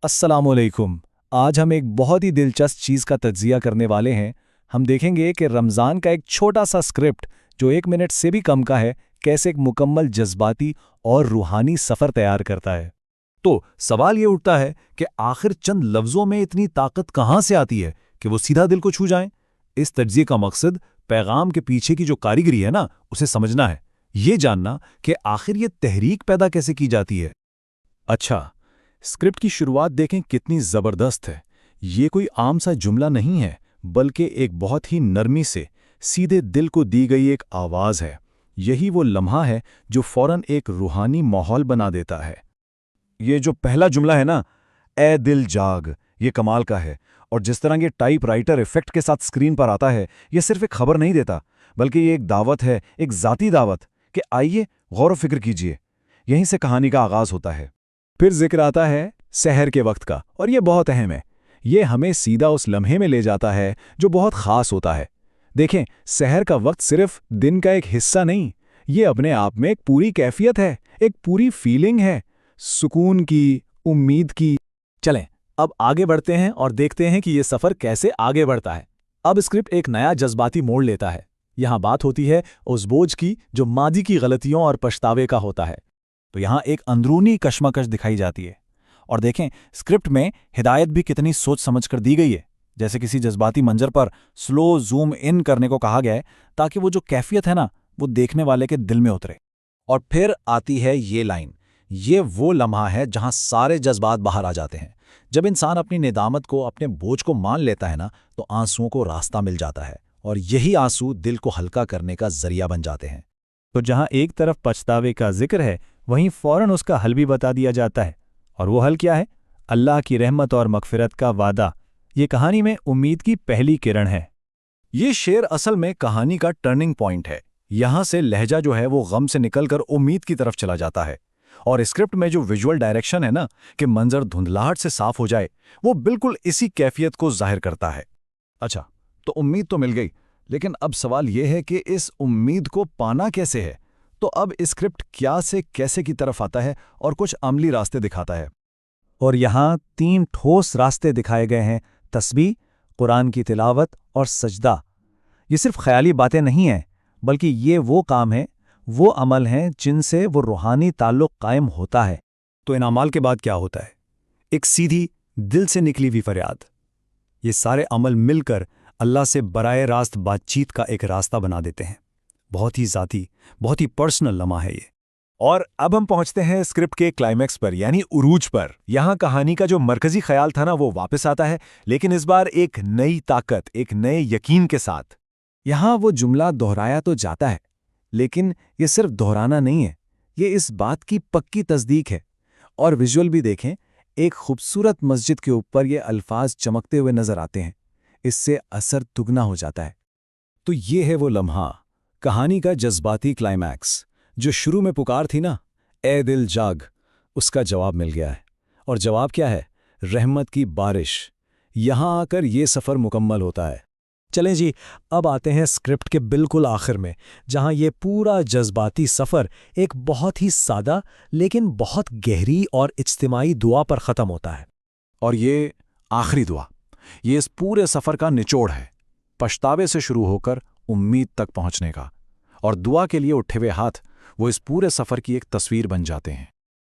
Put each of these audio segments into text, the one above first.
السلام علیکم۔ آج ہم ایک بہت ہی دلچسپ چیز کا تجزیہ کرنے والے ہیں۔ ہم دیکھیں گے کہ رمضان کا ایک چھوٹا سا اسکرپٹ جو 1 منٹ سے بھی کم کا ہے کیسے ایک مکمل جذباتی اور روحانی سفر تیار کرتا ہے۔ تو سوال یہ اٹھتا ہے کہ آخر چند لفظوں میں اتنی طاقت کہاں سے آتی ہے کہ وہ سیدھا دل کو چھو جائیں؟ اس تجزیے کا مقصد پیغام کے پیچھے کی جو کاریگری ہے نا اسے سمجھنا ہے، یہ جاننا کہ آخر یہ تحریک پیدا کیسے کی جاتی ہے۔ اچھا، اسکرپٹ کی شروعات دیکھیں کتنی زبردست ہے۔ یہ کوئی عام سا جملہ نہیں ہے بلکہ ایک بہت ہی نرمی سے سیدھے دل کو دی گئی ایک آواز ہے۔ یہی وہ لمحہ ہے جو فوراً ایک روحانی ماحول بنا دیتا ہے۔ یہ جو پہلا جملہ ہے نا، اے دل جاگ، یہ کمال کا ہے، اور جس طرح یہ ٹائپ رائٹر ایفیکٹ کے ساتھ اسکرین پر آتا ہے، یہ صرف ایک خبر نہیں دیتا بلکہ یہ ایک دعوت ہے، ایک ذاتی دعوت کہ آئیے غور و فکر کیجئے۔ یہیں سے کہانی کا آغاز ہوتا ہے۔ پھر ذکر آتا ہے سحر کے وقت کا، اور یہ بہت اہم ہے۔ یہ ہمیں سیدھا اس لمحے میں لے جاتا ہے جو بہت خاص ہوتا ہے۔ دیکھیں، سحر کا وقت صرف دن کا ایک حصہ نہیں، یہ اپنے آپ میں ایک پوری کیفیت ہے، ایک پوری فیلنگ ہے، سکون کی، امید کی۔ چلیں اب آگے بڑھتے ہیں اور دیکھتے ہیں کہ یہ سفر کیسے آگے بڑھتا ہے۔ اب اسکرپٹ ایک نیا جذباتی موڑ لیتا ہے۔ یہاں بات ہوتی ہے اس بوجھ کی جو ماضی کی غلطیوں اور پچھتاوے کا ہوتا ہے۔ تو یہاں ایک اندرونی کشمکش دکھائی جاتی ہے۔ اور دیکھیں اسکرپٹ میں ہدایت بھی کتنی سوچ سمجھ کر دی گئی ہے، جیسے کسی جذباتی منظر پر سلو زوم ان کرنے کو کہا گیا ہے تاکہ وہ جو کیفیت ہے نا وہ دیکھنے والے کے دل میں اترے۔ اور پھر آتی ہے یہ لائن، یہ وہ لمحہ ہے جہاں سارے جذبات باہر آ جاتے ہیں۔ جب انسان اپنی ندامت کو، اپنے بوجھ کو مان لیتا ہے نا تو آنسوؤں کو راستہ مل جاتا ہے، اور یہی آنسو دل کو ہلکا کرنے کا ذریعہ بن جاتے ہیں۔ تو جہاں ایک طرف پچھتاوے کا ذکر ہے وہیں فوراً اس کا حل بھی بتا دیا جاتا ہے۔ اور وہ حل کیا ہے؟ اللہ کی رحمت اور مغفرت کا وعدہ۔ یہ کہانی میں امید کی پہلی کرن ہے۔ یہ شعر اصل میں کہانی کا ٹرننگ پوائنٹ ہے۔ یہاں سے لہجہ جو ہے وہ غم سے نکل کر امید کی طرف چلا جاتا ہے، اور اسکرپٹ میں جو ویژول ڈائریکشن ہے نا کہ منظر دھندلاہٹ سے صاف ہو جائے، وہ بالکل اسی کیفیت کو ظاہر کرتا ہے۔ اچھا، تو امید تو مل گئی، لیکن اب سوال یہ ہے کہ اس امید کو پانا کیسے ہے؟ تو اب اسکرپٹ کیا سے کیسے کی طرف آتا ہے اور کچھ عملی راستے دکھاتا ہے۔ اور یہاں 3 ٹھوس راستے دکھائے گئے ہیں: تسبیح، قرآن کی تلاوت اور سجدہ۔ یہ صرف خیالی باتیں نہیں ہیں بلکہ یہ وہ کام ہیں، وہ عمل ہیں جن سے وہ روحانی تعلق قائم ہوتا ہے۔ تو ان اعمال کے بعد کیا ہوتا ہے؟ ایک سیدھی دل سے نکلی ہوئی فریاد۔ یہ سارے عمل مل کر اللہ سے براہ راست بات چیت کا ایک راستہ بنا دیتے ہیں۔ بہت ہی ذاتی، بہت ہی پرسنل لمحہ ہے یہ۔ اور اب ہم پہنچتے ہیں اسکرپٹ کے کلائمیکس پر، یعنی عروج پر۔ یہاں کہانی کا جو مرکزی خیال تھا نا وہ واپس آتا ہے، لیکن اس بار ایک نئی طاقت، ایک نئے یقین کے ساتھ۔ یہاں وہ جملہ دہرایا تو جاتا ہے، لیکن یہ صرف دہرانا نہیں ہے، یہ اس بات کی پکی تصدیق ہے۔ اور ویژول بھی دیکھیں، ایک خوبصورت مسجد کے اوپر یہ الفاظ چمکتے ہوئے نظر آتے ہیں، اس سے اثر دگنا ہو جاتا ہے۔ تو یہ ہے وہ لمحہ، کہانی کا جذباتی کلائمیکس، جو شروع میں پکار تھی نا، اے دل جاگ، اس کا جواب مل گیا ہے۔ اور جواب کیا ہے؟ رحمت کی بارش۔ یہاں آ کر یہ سفر مکمل ہوتا ہے۔ چلیں جی، اب آتے ہیں اسکرپٹ کے بالکل آخر میں، جہاں یہ پورا جذباتی سفر ایک بہت ہی سادہ لیکن بہت گہری اور اجتماعی دعا پر ختم ہوتا ہے۔ اور یہ آخری دعا، یہ اس پورے سفر کا نچوڑ ہے، پچھتاوے سے شروع ہو کر امید تک پہنچنے کا۔ اور دعا کے لیے اٹھے ہوئے ہاتھ وہ اس پورے سفر کی ایک تصویر بن جاتے ہیں۔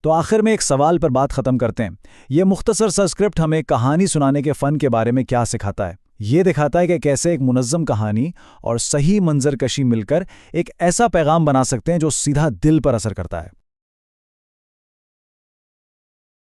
تو آخر میں ایک سوال پر بات ختم کرتے ہیں۔ یہ مختصر سا اسکرپٹ ہمیں کہانی سنانے کے فن کے بارے میں کیا سکھاتا ہے؟ یہ دکھاتا ہے کہ کیسے ایک منظم کہانی اور صحیح منظر کشی مل کر ایک ایسا پیغام بنا سکتے ہیں جو سیدھا دل پر اثر کرتا ہے۔